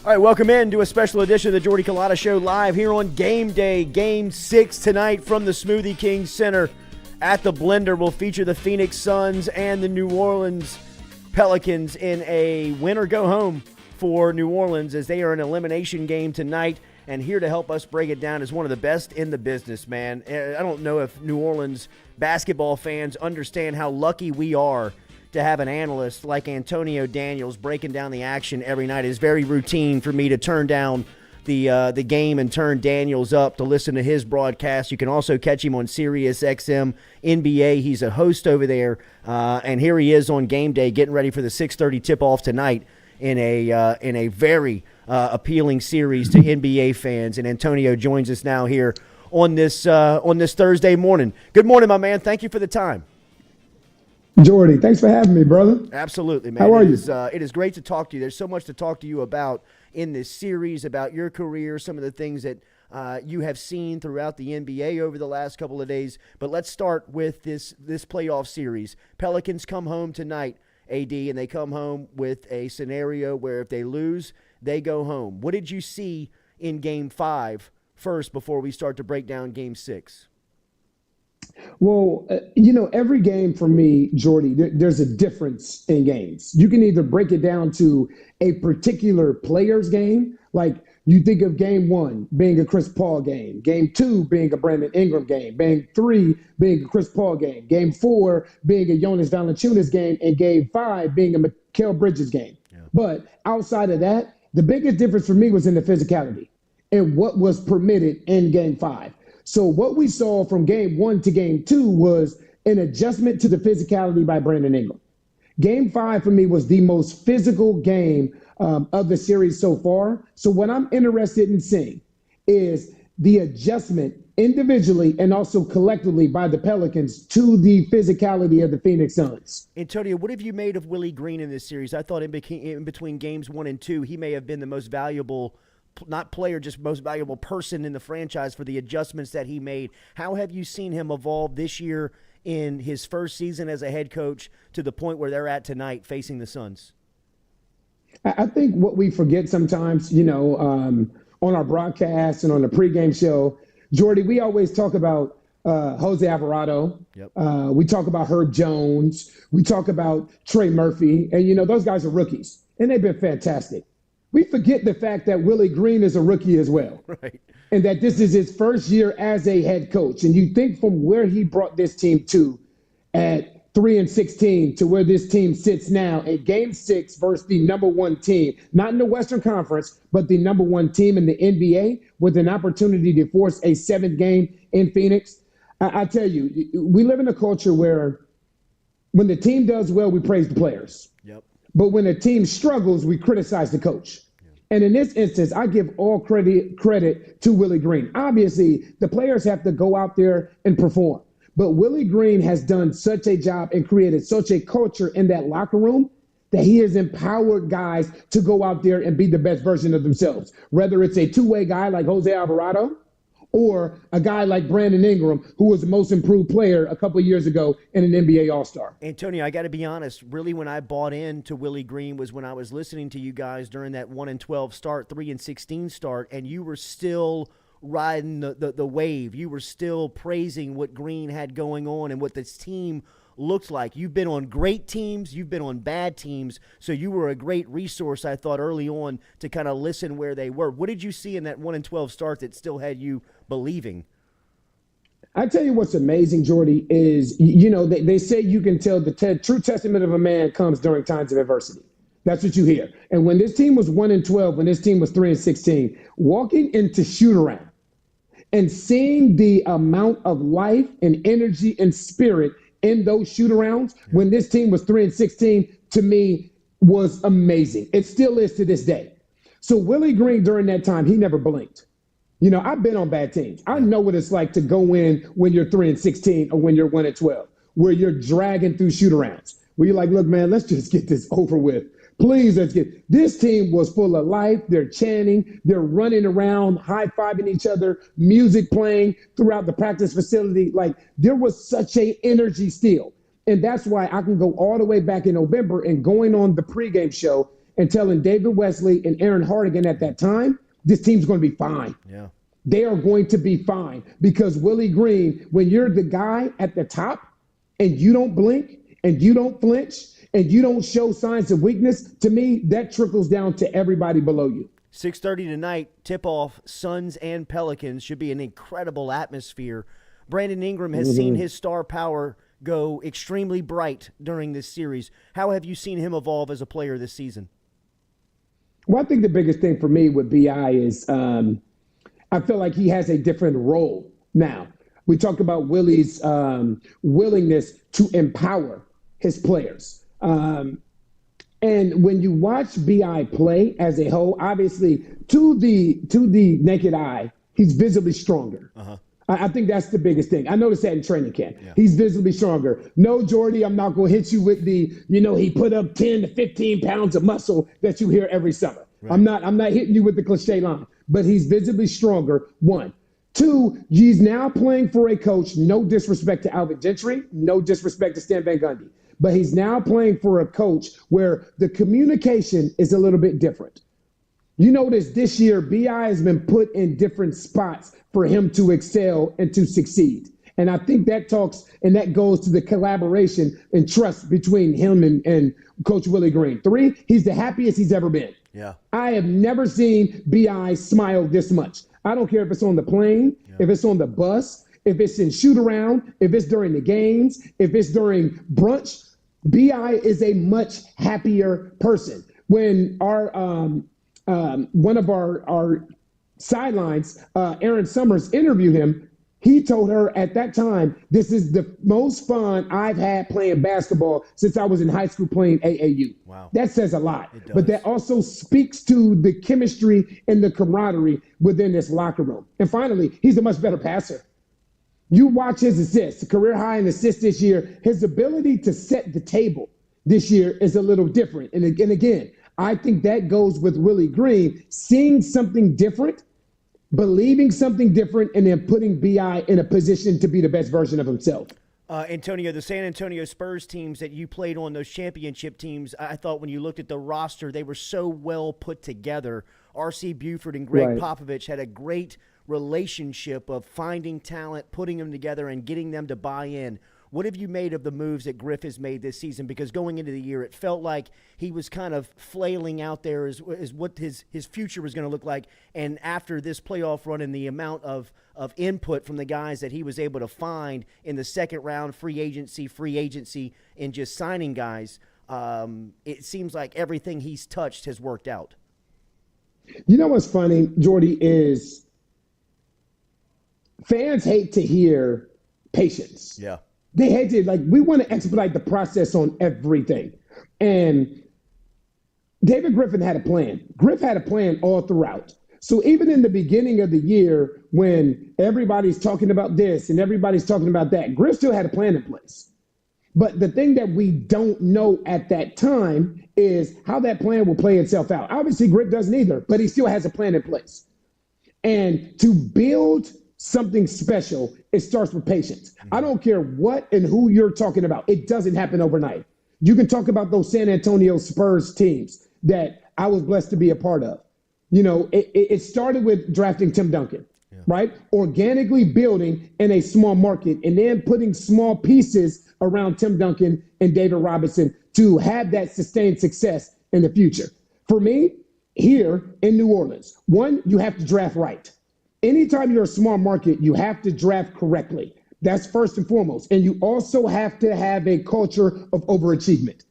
All right, welcome in to a special edition of the Jordy Culotta Show live here on Game Day. Game 6 tonight from the Smoothie King Center at the Blender will feature the Phoenix Suns and the New Orleans Pelicans in a win or go home for New Orleans as they are an elimination game tonight. And here to help us break it down is one of the best in the business, man. I don't know if New Orleans basketball fans understand how lucky we are to have an analyst like Antonio Daniels breaking down the action every night. It's very routine for me to turn down the game and turn Daniels up to listen to his broadcast. You can also catch him on Sirius XM NBA. He's a host over there, and here he is on Game Day getting ready for the 6:30 tip-off tonight in a very appealing series to NBA fans. And Antonio joins us now here on this Thursday morning. Good morning, my man. Thank you for the time. Jordy, thanks for having me, brother. Absolutely, man. How are you? It is great to talk to you. There's so much to talk to you about in this series, about your career, some of the things that you have seen throughout the NBA over the last couple of days. But let's start with this playoff series. Pelicans come home tonight, AD, and they come home with a scenario where if they lose, they go home. What did you see in Game 5 first before we start to break down Game 6? Well, every game for me, Jordy, there's a difference in games. You can either break it down to a particular player's game, like you think of Game 1 being a Chris Paul game, Game 2 being a Brandon Ingram game, Game 3 being a Chris Paul game, Game 4 being a Jonas Valanciunas game, and Game 5 being a Mikal Bridges game. Yeah. But outside of that, the biggest difference for me was in the physicality and what was permitted in Game 5. So what we saw from Game 1 to Game 2 was an adjustment to the physicality by Brandon Ingram. Game 5 for me was the most physical game of the series so far. So what I'm interested in seeing is the adjustment individually and also collectively by the Pelicans to the physicality of the Phoenix Suns. Antonio, what have you made of Willie Green in this series? I thought in between Games 1 and 2, he may have been the most valuable not player, just most valuable person in the franchise for the adjustments that he made. How have you seen him evolve this year in his first season as a head coach to the point where they're at tonight facing the Suns? I think what we forget sometimes, on our broadcast and on the pregame show, Jordy, we always talk about Jose Alvarado. Yep. We talk about Herb Jones. We talk about Trey Murphy. And, those guys are rookies, and they've been fantastic. We forget the fact that Willie Green is a rookie as well. Right. And that this is his first year as a head coach. And you think from where he brought this team to at 3-16 to where this team sits now in Game 6 versus the number one team, not in the Western Conference, but the number one team in the NBA with an opportunity to force a 7th game in Phoenix. I tell you, we live in a culture where when the team does well, we praise the players. Yep. But when a team struggles, we criticize the coach. And in this instance, I give all credit to Willie Green. Obviously, the players have to go out there and perform. But Willie Green has done such a job and created such a culture in that locker room that he has empowered guys to go out there and be the best version of themselves. Whether it's a two-way guy like Jose Alvarado or a guy like Brandon Ingram, who was the most improved player a couple of years ago and an NBA All-Star. Antonio, I got to be honest, really when I bought into Willie Green was when I was listening to you guys during that 1-12 start, 3-16 start, and you were still riding the wave. You were still praising what Green had going on and what this team looked like. You've been on great teams, you've been on bad teams, so you were a great resource, I thought, early on to kind of listen where they were. What did you see in that 1-12 start that still had you believing? I tell you what's amazing, Jordy, is, they say you can tell the true testament of a man comes during times of adversity. That's what you hear. And when this team was 1-12, when this team was 3-16, walking into shoot-around and seeing the amount of life and energy and spirit in those shoot-arounds when this team was 3-16, to me, was amazing. It still is to this day. So Willie Green, during that time, he never blinked. I've been on bad teams. I know what it's like to go in when you're 3-16 or when you're 1-12, where you're dragging through shoot-arounds, where you're like, look, man, let's just get this over with. Please, let's get. This team was full of life. They're chanting. They're running around, high-fiving each other, music playing throughout the practice facility. Like, there was such a energy still. And that's why I can go all the way back in November and going on the pregame show and telling David Wesley and Aaron Hardigan at that time, this team's going to be fine. Yeah. They are going to be fine because Willie Green, when you're the guy at the top and you don't blink and you don't flinch and you don't show signs of weakness, to me, that trickles down to everybody below you. 6:30 tonight, tip-off, Suns and Pelicans. Should be an incredible atmosphere. Brandon Ingram has seen his star power go extremely bright during this series. How have you seen him evolve as a player this season? Well, I think the biggest thing for me with B.I. is I feel like he has a different role now. We talked about Willie's willingness to empower his players. And when you watch B.I. play as a whole, obviously, to the naked eye, he's visibly stronger. Uh-huh. I think that's the biggest thing. I noticed that in training camp. Yeah. He's visibly stronger. No, Jordy, I'm not going to hit you with the, he put up 10 to 15 pounds of muscle that you hear every summer. Right. I'm not hitting you with the cliche line, but he's visibly stronger, one. Two, he's now playing for a coach, no disrespect to Alvin Gentry, no disrespect to Stan Van Gundy, but he's now playing for a coach where the communication is a little bit different. You notice this year, B.I. has been put in different spots for him to excel and to succeed. And I think that goes to the collaboration and trust between him and Coach Willie Green. Three, he's the happiest he's ever been. Yeah. I have never seen B.I. smile this much. I don't care if it's on the plane, if it's on the bus, if it's in shoot around, if it's during the games, if it's during brunch. B.I. is a much happier person. When one of our sidelines, Aaron Summers, interviewed him, he told her at that time, this is the most fun I've had playing basketball since I was in high school playing AAU. Wow. That says a lot. But that also speaks to the chemistry and the camaraderie within this locker room. And finally, he's a much better passer. You watch his assists, career high in assists this year. His ability to set the table this year is a little different. And again, I think that goes with Willie Green, seeing something different, believing something different, and then putting B.I. in a position to be the best version of himself. Antonio, the San Antonio Spurs teams that you played on, those championship teams, I thought when you looked at the roster, they were so well put together. R.C. Buford and Greg Popovich had a great relationship of finding talent, putting them together, and getting them to buy in. What have you made of the moves that Griff has made this season? Because going into the year, it felt like he was kind of flailing out there as what his future was going to look like. And after this playoff run and the amount of input from the guys that he was able to find in the second round, free agency, and just signing guys, it seems like everything he's touched has worked out. You know what's funny, Jordy, is fans hate to hear patience. Yeah. They hate to, we want to expedite the process on everything. And David Griffin had a plan. Griff had a plan all throughout. So even in the beginning of the year, when everybody's talking about this and everybody's talking about that, Griff still had a plan in place. But the thing that we don't know at that time is how that plan will play itself out. Obviously, Griff doesn't either, but he still has a plan in place. And to build something special, it starts with patience. I don't care what and who you're talking about. It doesn't happen overnight. You can talk about those San Antonio Spurs teams that I was blessed to be a part of. It started with drafting Tim Duncan, right? Organically building in a small market and then putting small pieces around Tim Duncan and David Robinson to have that sustained success in the future. For me, here in New Orleans, one, you have to draft right. Anytime you're a small market, you have to draft correctly. That's first and foremost. And you also have to have a culture of overachievement.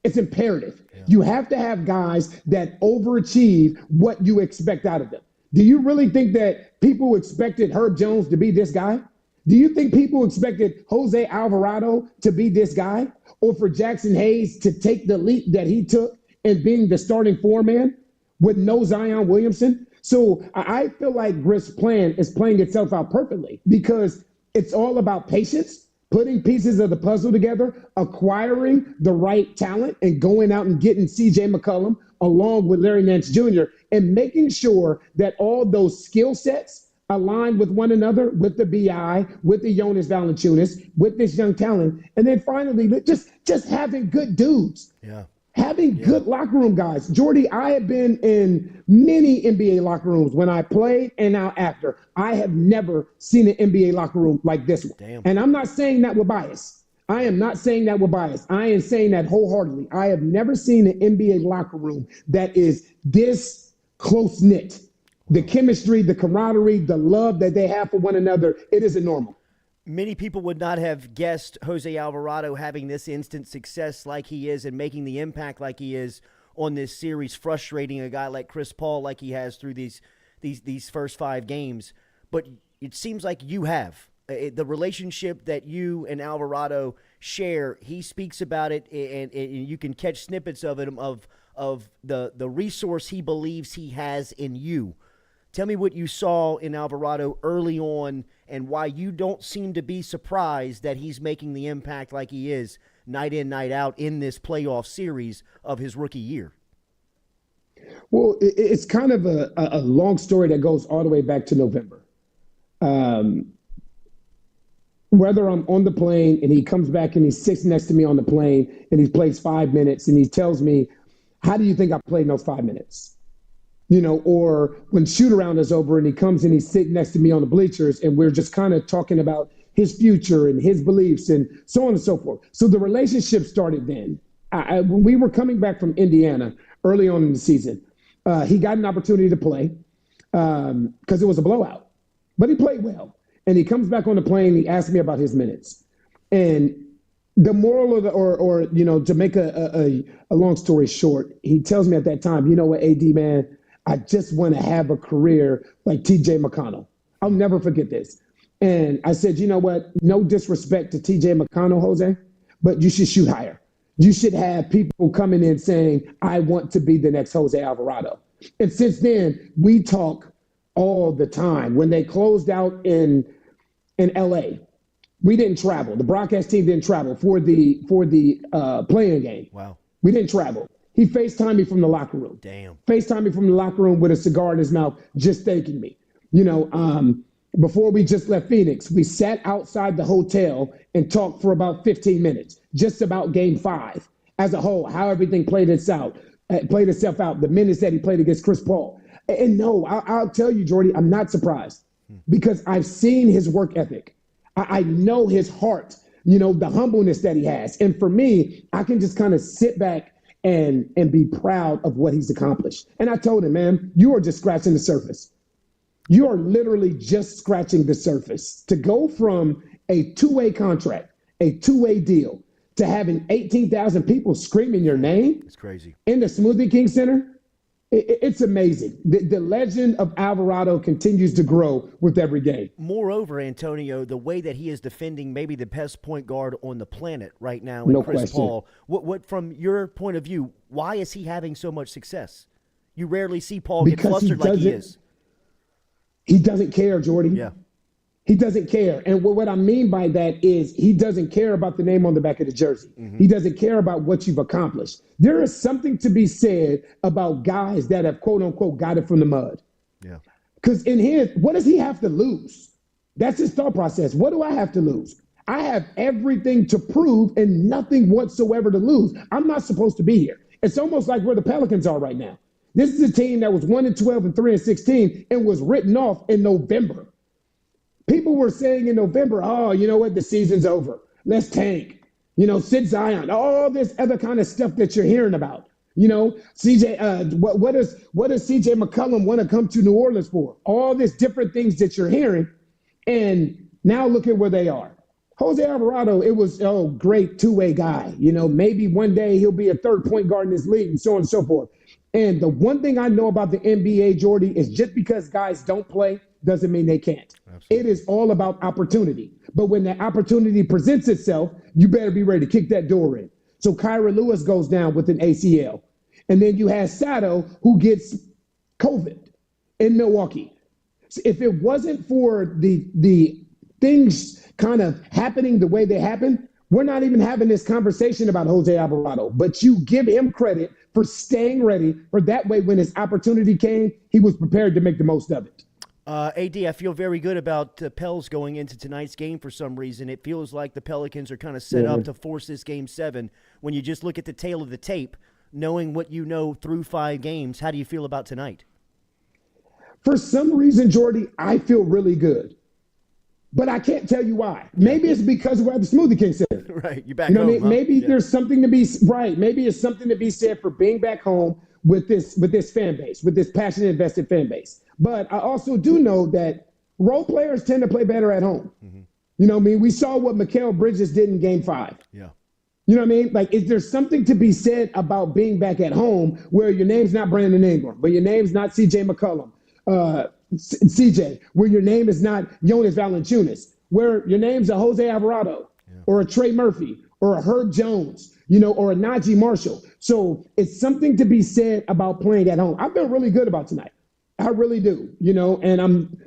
It's imperative. Yeah. You have to have guys that overachieve what you expect out of them. Do you really think that people expected Herb Jones to be this guy? Do you think people expected Jose Alvarado to be this guy? Or for Jackson Hayes to take the leap that he took in being the starting four-man with no Zion Williamson? So I feel like Griff's plan is playing itself out perfectly because it's all about patience, putting pieces of the puzzle together, acquiring the right talent, and going out and getting C.J. McCollum along with Larry Nance Jr. and making sure that all those skill sets align with one another, with the B.I., with the Jonas Valanciunas, with this young talent. And then finally, just having good dudes. Yeah. having good locker room guys. Jordy, I have been in many NBA locker rooms when I played and now after. I have never seen an NBA locker room like this one. Damn. And I'm not saying that with bias. I am not saying that with bias. I am saying that wholeheartedly. I have never seen an NBA locker room that is this close-knit. The chemistry, the camaraderie, the love that they have for one another, it isn't normal. Many people would not have guessed Jose Alvarado having this instant success like he is and making the impact like he is on this series, frustrating a guy like Chris Paul like he has through these first 5 games. But it seems like you have. The relationship that you and Alvarado share, he speaks about it, and you can catch snippets of it, of the resource he believes he has in you. Tell me what you saw in Alvarado early on and why you don't seem to be surprised that he's making the impact like he is night in, night out in this playoff series of his rookie year. Well, it's kind of a long story that goes all the way back to November. Whether I'm on the plane and he comes back and he sits next to me on the plane and he plays 5 minutes and he tells me, how do you think I played in those 5 minutes? Or when shoot-around is over and he comes and he's sitting next to me on the bleachers and we're just kind of talking about his future and his beliefs and so on and so forth. So the relationship started then. When we were coming back from Indiana early on in the season, he got an opportunity to play because it was a blowout. But he played well. And he comes back on the plane, he asked me about his minutes. And the moral of to make a long story short, he tells me at that time, you know what, AD, man, I just want to have a career like TJ McConnell. I'll never forget this. And I said, you know what, no disrespect to TJ McConnell, Jose, but you should shoot higher. You should have people coming in saying, I want to be the next Jose Alvarado. And since then, we talk all the time. When they closed out in LA, we didn't travel. The broadcast team didn't travel for the playing game. Wow. We didn't travel. He FaceTimed me from the locker room. Damn. FaceTimed me from the locker room with a cigar in his mouth, just thanking me. Before we just left Phoenix, we sat outside the hotel and talked for about 15 minutes, just about Game 5 as a whole, how everything played itself out, the minutes that he played against Chris Paul. And no, I'll tell you, Jordy, I'm not surprised because I've seen his work ethic. I know his heart, the humbleness that he has. And for me, I can just kind of sit back and be proud of what he's accomplished. And I told him, man, you are just scratching the surface. You are literally just scratching the surface. To go from a two-way contract, a two-way deal, to having 18,000 people screaming your name. It's crazy. In the Smoothie King Center. It's amazing. The legend of Alvarado continues to grow with every game. Moreover, Antonio, the way that he is defending maybe the best point guard on the planet right now in Chris Paul, what from your point of view, why is he having so much success? You rarely see Paul get flustered like he is. He doesn't care, Jordy. Yeah. He doesn't care. And what I mean by that is he doesn't care about the name on the back of the jersey. Mm-hmm. He doesn't care about what you've accomplished. There is something to be said about guys that have, quote unquote, got it from the mud. Yeah. Because in his, what does he have to lose? That's his thought process. What do I have to lose? I have everything to prove and nothing whatsoever to lose. I'm not supposed to be here. It's almost like where the Pelicans are right now. This is a team that was 1-12 and 3-16 and was written off in November. People were saying in November, oh, you know what? The season's over. Let's tank. Sit Zion. All this other kind of stuff that you're hearing about. CJ, what does CJ McCollum want to come to New Orleans for? All these different things that you're hearing. And now look at where they are. Jose Alvarado, it was, great two-way guy. Maybe one day he'll be a third point guard in this league and so on and so forth. And the one thing I know about the NBA, Jordy, is just because guys don't play doesn't mean they can't. Absolutely. It is all about opportunity. But when that opportunity presents itself, you better be ready to kick that door in. So Kyra Lewis goes down with an ACL. And then you have Sato, who gets COVID in Milwaukee. So if it wasn't for the things kind of happening the way they happen, we're not even having this conversation about Jose Alvarado. But you give him credit for staying ready, for that way when his opportunity came, he was prepared to make the most of it. AD, I feel very good about Pels going into tonight's game for some reason. It feels like the Pelicans are kind of set up to force this Game 7. When you just look at the tail of the tape, knowing what you know through 5 games, how do you feel about tonight? For some reason, Jordy, I feel really good. But I can't tell you why. Maybe it's because we're at the Smoothie King Center. Right, you're back you know home. What I mean? Huh? Maybe there's something to be right. Maybe it's something to be said for being back home with this fan base, with this passionate, invested fan base. But I also do know that role players tend to play better at home. Mm-hmm. You know what I mean? We saw what Mikal Bridges did in Game 5. Yeah. You know what I mean? Like, is there something to be said about being back at home where your name's not Brandon Ingram, but your name's not C.J. McCollum, CJ, where your name is not Jonas Valanciunas, where your name's a Jose Alvarado or a Trey Murphy or a Herb Jones, or a Najee Marshall. So it's something to be said about playing at home. I feel really good about tonight. I really do, and I'm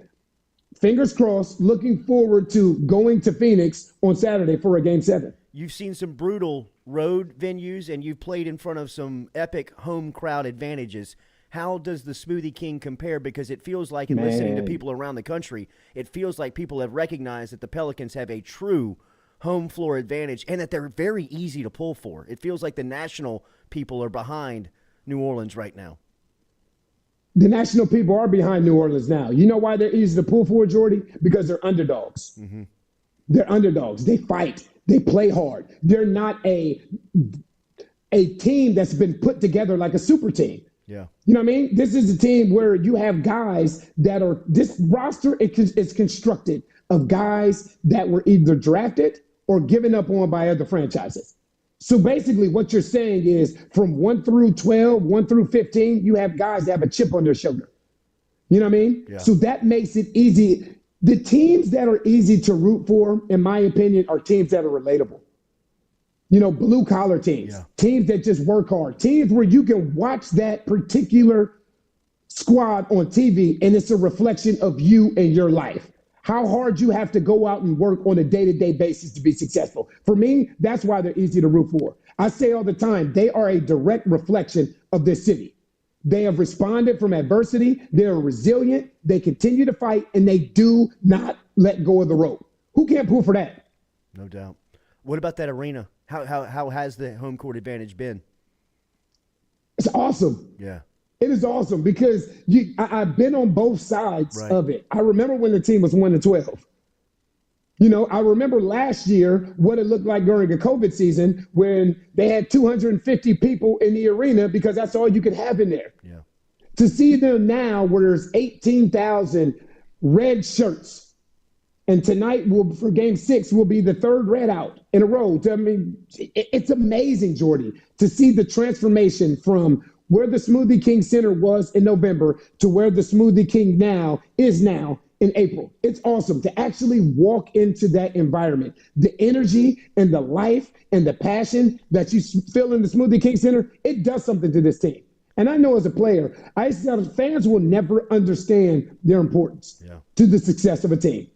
fingers crossed looking forward to going to Phoenix on Saturday for a Game 7. You've seen some brutal road venues and you've played in front of some epic home crowd advantages. How does the Smoothie King compare? Because it feels like, in listening to people around the country, it feels like people have recognized that the Pelicans have a true home floor advantage and that they're very easy to pull for. It feels like the national people are behind New Orleans right now. The national people are behind New Orleans now. You know why they're easy to pull for, Jordy? Because they're underdogs. Mm-hmm. They're underdogs. They fight. They play hard. They're not a team that's been put together like a super team. Yeah. You know what I mean? This is a team where you have guys that are – this roster is constructed of guys that were either drafted or given up on by other franchises. So basically what you're saying is from 1 through 12, 1 through 15, you have guys that have a chip on their shoulder. You know what I mean? Yeah. So that makes it easy. The teams that are easy to root for, in my opinion, are teams that are relatable. Blue-collar teams, teams that just work hard, teams where you can watch that particular squad on TV and it's a reflection of you and your life. How hard you have to go out and work on a day-to-day basis to be successful. For me, that's why they're easy to root for. I say all the time, they are a direct reflection of this city. They have responded from adversity. They're resilient. They continue to fight, and they do not let go of the rope. Who can't pull for that? No doubt. What about that arena? How has the home court advantage been? It's awesome. Yeah. It is awesome because I've been on both sides of it. I remember when the team was 1-12. I remember last year what it looked like during a COVID season when they had 250 people in the arena because that's all you could have in there. Yeah. To see them now where there's 18,000 red shirts, and tonight for Game 6 will be the third red out in a row. I mean, it's amazing, Jordy, to see the transformation from where the Smoothie King Center was in November to where the Smoothie King is now in April. It's awesome to actually walk into that environment. The energy and the life and the passion that you feel in the Smoothie King Center, it does something to this team. And I know as a player, fans will never understand their importance to the success of a team.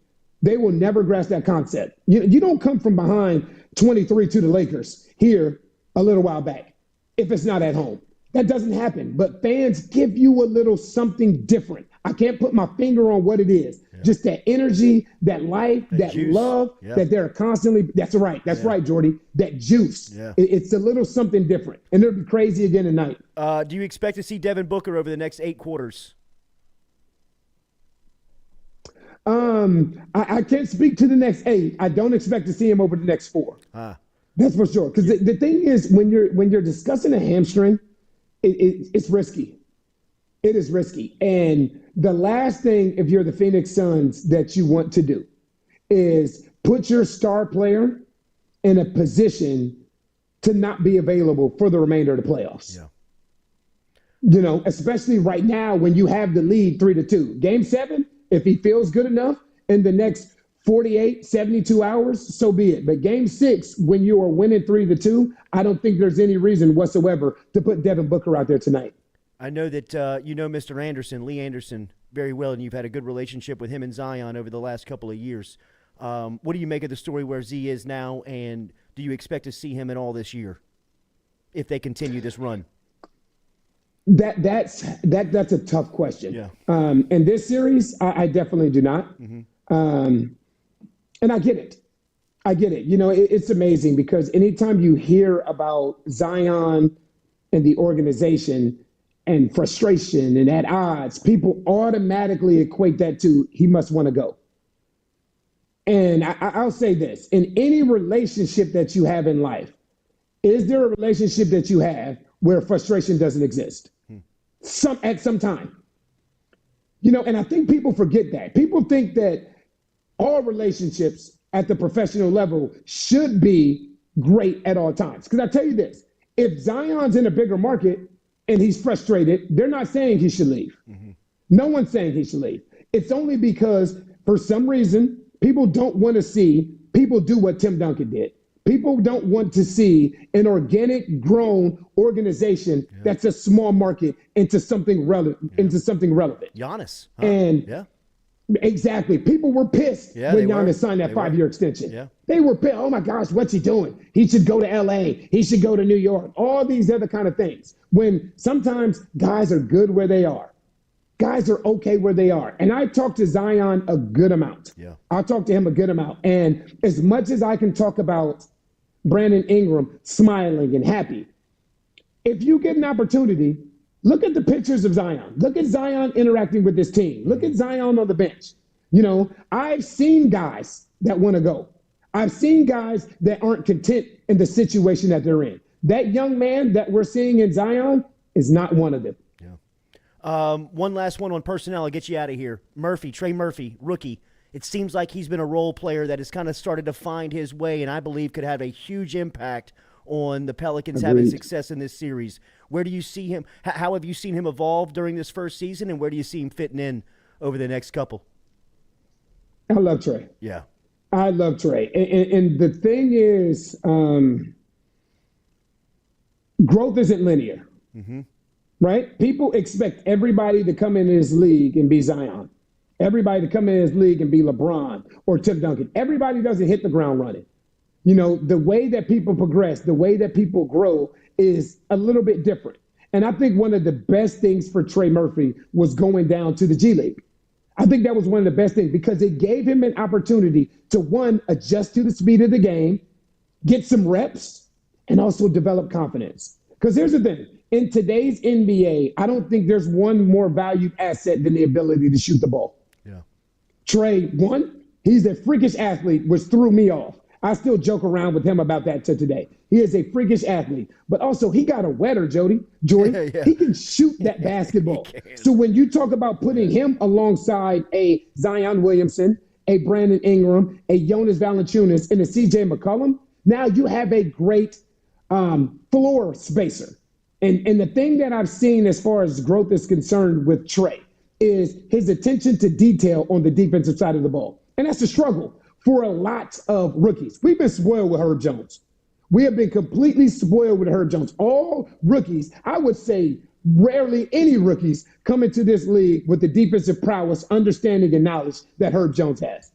They will never grasp that concept. You don't come from behind 23 to the Lakers here a little while back if it's not at home. That doesn't happen. But fans give you a little something different. I can't put my finger on what it is. Yeah. Just that energy, that life, that juice. Love, that they're constantly – that's right. That's right, Jordy. That juice. Yeah. It's a little something different. And it'll be crazy again tonight. Do you expect to see Devin Booker over the next 8 quarters? I can't speak to the next 8. I don't expect to see him over the next 4. That's for sure. Because the thing is, when you're discussing a hamstring, it's risky. It is risky. And the last thing, if you're the Phoenix Suns, that you want to do is put your star player in a position to not be available for the remainder of the playoffs. Yeah. Especially right now when you have the lead 3-2. Game 7, if he feels good enough in the next 48, 72 hours, so be it. But Game 6, when you are winning 3-2, I don't think there's any reason whatsoever to put Devin Booker out there tonight. I know that you know Mr. Anderson, Lee Anderson, very well, and you've had a good relationship with him and Zion over the last couple of years. What do you make of the story where Z is now, and do you expect to see him at all this year if they continue this run? That's a tough question. Yeah. In this series, I definitely do not. Mm-hmm. And I get it. It's amazing because anytime you hear about Zion in the organization and frustration and at odds, people automatically equate that to he must want to go. And I'll say this, in any relationship that you have in life, is there a relationship that you have where frustration doesn't exist? At some time. And I think people forget that. People think that all relationships at the professional level should be great at all times. Because I tell you this, if Zion's in a bigger market and he's frustrated, they're not saying he should leave. Mm-hmm. No one's saying he should leave. It's only because for some reason, people don't want to see people do what Tim Duncan did. People don't want to see an organic, grown organization that's a small market into something relevant. Giannis. Huh? And exactly. People were pissed when Giannis signed that 5-year extension. Yeah. They were pissed. Oh my gosh, what's he doing? He should go to LA. He should go to New York. All these other kind of things. When sometimes guys are good where they are. Guys are okay where they are. And I talk to Zion a good amount. Yeah. I'll talk to him a good amount. And as much as I can talk about Brandon Ingram smiling and happy, if you get an opportunity, look at the pictures of Zion. Look at Zion interacting with this team. Look at Zion on the bench. I've seen guys that want to go. I've seen guys that aren't content in the situation that they're in. That young man that we're seeing in Zion is not one of them. One last one on personnel. I'll get you out of here. Trey Murphy, rookie. It seems like he's been a role player that has kind of started to find his way and I believe could have a huge impact on the Pelicans having success in this series. Where do you see him? How have you seen him evolve during this first season, and where do you see him fitting in over the next couple? I love Trey. Yeah. I love Trey. And the thing is, growth isn't linear. Mm-hmm. Right? People expect everybody to come in this league and be Zion. Everybody to come in this league and be LeBron or Tim Duncan. Everybody doesn't hit the ground running. The way that people progress, the way that people grow is a little bit different. And I think one of the best things for Trey Murphy was going down to the G League. I think that was one of the best things because it gave him an opportunity to, one, adjust to the speed of the game, get some reps, and also develop confidence. Because here's the thing. In today's NBA, I don't think there's one more valued asset than the ability to shoot the ball. Yeah. Trey, one, he's a freakish athlete, which threw me off. I still joke around with him about that to today. He is a freakish athlete, but also he got a wetter, Jordy. Yeah. He can shoot that basketball. So when you talk about putting him alongside a Zion Williamson, a Brandon Ingram, a Jonas Valanciunas, and a CJ McCollum, now you have a great floor spacer. And the thing that I've seen as far as growth is concerned with Trey is his attention to detail on the defensive side of the ball. And that's a struggle for a lot of rookies. We've been spoiled with Herb Jones. We have been completely spoiled with Herb Jones. All rookies, I would say rarely any rookies come into this league with the defensive prowess, understanding, and knowledge that Herb Jones has.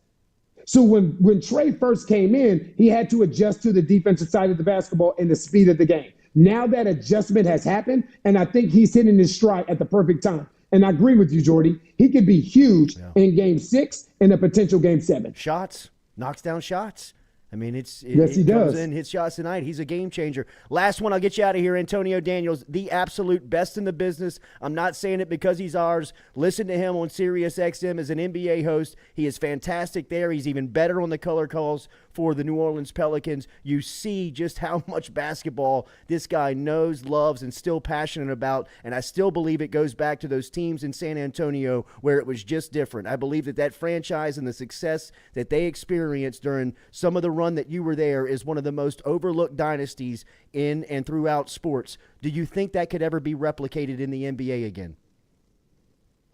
So when Trey first came in, he had to adjust to the defensive side of the basketball and the speed of the game. Now that adjustment has happened, and I think he's hitting his stride at the perfect time. And I agree with you, Jordy. He could be huge in Game 6 and a potential Game 7. Shots, knocks down shots. I mean, yes, he does. Comes in, hits shots tonight. He's a game changer. Last one, I'll get you out of here. Antonio Daniels, the absolute best in the business. I'm not saying it because he's ours. Listen to him on Sirius XM as an NBA host. He is fantastic there. He's even better on the color calls for the New Orleans Pelicans. You see just how much basketball this guy knows, loves, and still passionate about. And I still believe it goes back to those teams in San Antonio where it was just different. I believe that franchise and the success that they experienced during some of the run that you were there is one of the most overlooked dynasties in and throughout sports. Do you think that could ever be replicated in the NBA again?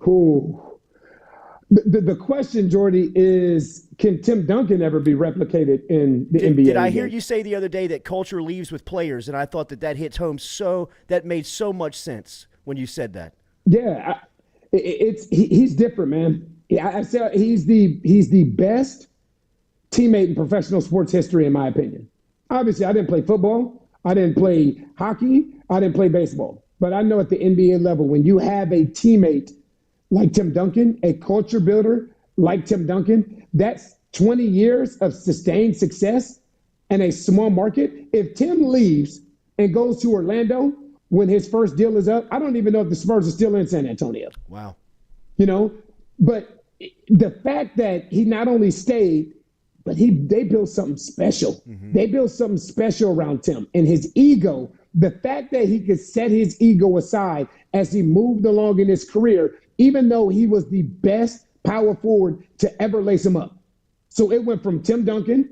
Ooh. The question, Jordy, is can Tim Duncan ever be replicated in the NBA? Did I hear you say the other day that culture leaves with players, and I thought that hits home that made so much sense when you said that. Yeah, he's different, man. I said he's the best teammate in professional sports history, in my opinion. Obviously, I didn't play football. I didn't play hockey. I didn't play baseball. But I know at the NBA level, when you have a teammate like Tim Duncan, a culture builder like Tim Duncan, that's 20 years of sustained success in a small market. If Tim leaves and goes to Orlando when his first deal is up, I don't even know if the Spurs are still in San Antonio. Wow. But the fact that he not only stayed, but they built something special. Mm-hmm. They built something special around Tim. And his ego, the fact that he could set his ego aside as he moved along in his career, even though he was the best power forward to ever lace him up. So it went from Tim Duncan,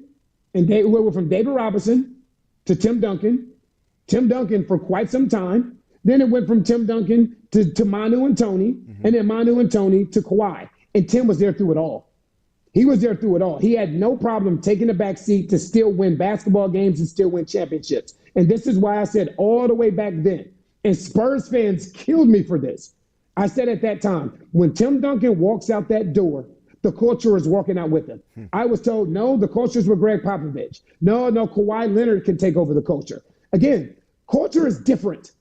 and it went from David Robinson to Tim Duncan for quite some time. Then it went from Tim Duncan to Manu and Tony, mm-hmm. and then Manu and Tony to Kawhi. And Tim was there through it all. He was there through it all. He had no problem taking the back seat to still win basketball games and still win championships. And this is why I said all the way back then, and Spurs fans killed me for this. I said at that time, when Tim Duncan walks out that door, the culture is walking out with him. I was told, no, the culture's with Greg Popovich. No, Kawhi Leonard can take over the culture. Again, culture is different.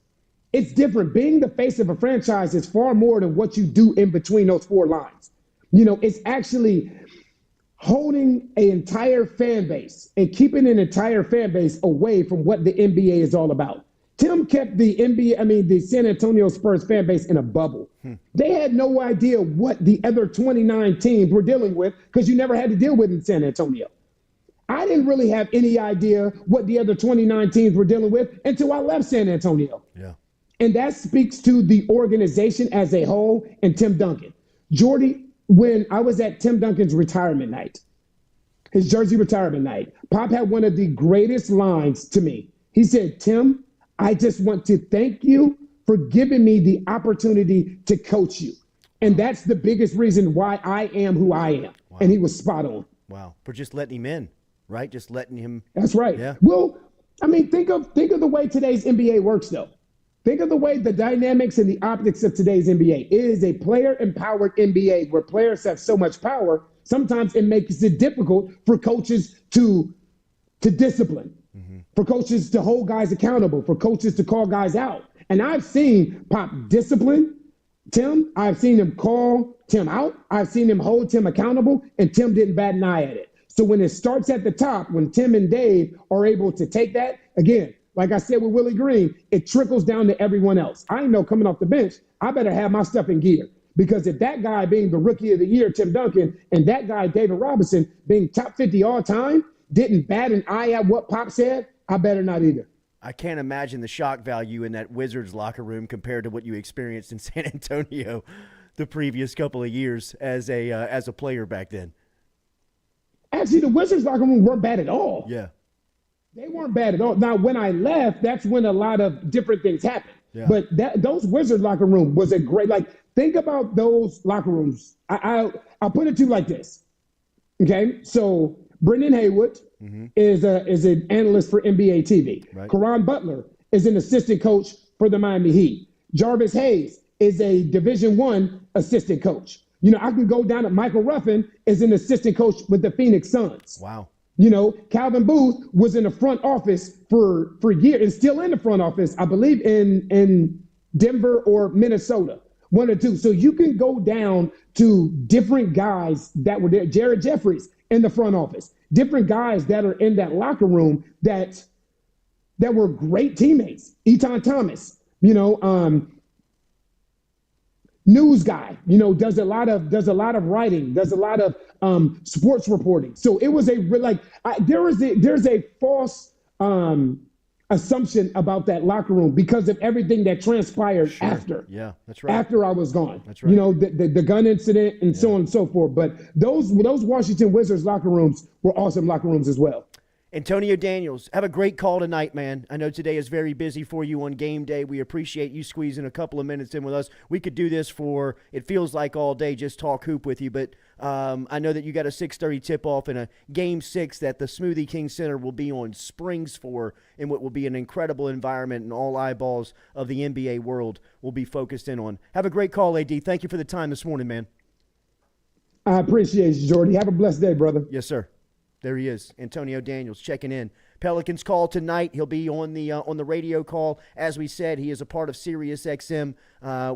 It's different. Being the face of a franchise is far more than what you do in between those four lines. It's actually holding an entire fan base and keeping an entire fan base away from what the NBA is all about. Tim kept the San Antonio Spurs fan base in a bubble. They had no idea what the other 29 teams were dealing with because you never had to deal with in San Antonio. I didn't really have any idea what the other 29 teams were dealing with until I left San Antonio. Yeah. And that speaks to the organization as a whole and Tim Duncan. Jordy, when I was at Tim Duncan's retirement night, his jersey retirement night, Pop had one of the greatest lines to me. He said, Tim, I just want to thank you for giving me the opportunity to coach you. And that's the biggest reason why I am who I am. Wow. And he was spot on. Wow. For just letting him in, right? Just letting him. That's right. Yeah. Well, think of the way today's NBA works, though. Think of the way the dynamics and the optics of today's NBA. It is a player-empowered NBA where players have so much power, sometimes it makes it difficult for coaches to discipline, mm-hmm. for coaches to hold guys accountable, for coaches to call guys out. And I've seen Pop discipline Tim. I've seen him call Tim out. I've seen him hold Tim accountable, and Tim didn't bat an eye at it. So when it starts at the top, when Tim and Dave are able to take that, again, like I said with Willie Green, it trickles down to everyone else. I know coming off the bench, I better have my stuff in gear. Because if that guy being the rookie of the year, Tim Duncan, and that guy, David Robinson, being top 50 all time, didn't bat an eye at what Pop said, I better not either. I can't imagine the shock value in that Wizards locker room compared to what you experienced in San Antonio the previous couple of years as a player back then. Actually, the Wizards locker room weren't bad at all. Yeah. They weren't bad at all. Now, when I left, that's when a lot of different things happened. Yeah. But those Wizards locker room was a great, think about those locker rooms. I'll put it to you like this. Okay, so Brendan Haywood mm-hmm. is an analyst for NBA TV. Right. Caron Butler is an assistant coach for the Miami Heat. Jarvis Hayes is a Division I assistant coach. I can go down to Michael Ruffin is an assistant coach with the Phoenix Suns. Wow. Calvin Booth was in the front office for years and still in the front office, I believe, in Denver or Minnesota, one or two. So you can go down to different guys that were there. Jared Jeffries in the front office, different guys that are in that locker room that were great teammates. Eton Thomas, news guy, does a lot of writing, does a lot of sports reporting. So it was there's a false assumption about that locker room because of everything that transpired after. Yeah, that's right. After I was gone. That's right. The gun incident and so on and so forth. But those Washington Wizards locker rooms were awesome locker rooms as well. Antonio Daniels, have a great call tonight, man. I know today is very busy for you on game day. We appreciate you squeezing a couple of minutes in with us. We could do this for, it feels like all day, just talk hoop with you. But I know that you got a 6:30 tip-off in a Game 6 that the Smoothie King Center will be on Springs for, in what will be an incredible environment, and all eyeballs of the NBA world will be focused in on. Have a great call, AD. Thank you for the time this morning, man. I appreciate you, Jordy. Have a blessed day, brother. Yes, sir. There he is, Antonio Daniels checking in. Pelicans call tonight. He'll be on the radio call. As we said, he is a part of Sirius XM,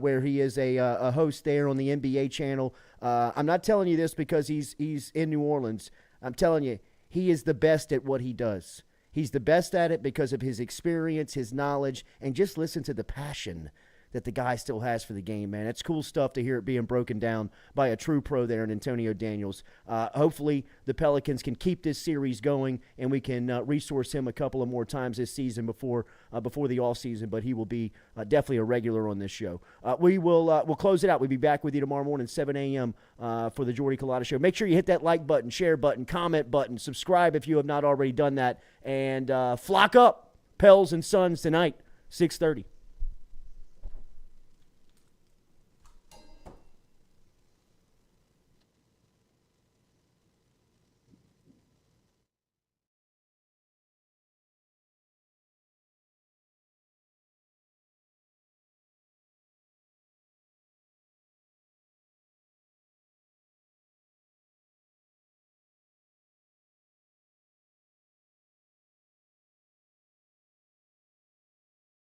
where he is a host there on the NBA channel. I'm not telling you this because he's in New Orleans. I'm telling you, he is the best at what he does. He's the best at it because of his experience, his knowledge, and just listen to the passion that the guy still has for the game, man. It's cool stuff to hear it being broken down by a true pro there in Antonio Daniels. Hopefully the Pelicans can keep this series going, and we can resource him a couple of more times this season before the offseason, but he will be definitely a regular on this show. We'll close it out. We'll be back with you tomorrow morning, 7 a.m. For the Jordy Culotta Show. Make sure you hit that like button, share button, comment button, subscribe if you have not already done that, and flock up, Pels and Suns tonight, 6:30.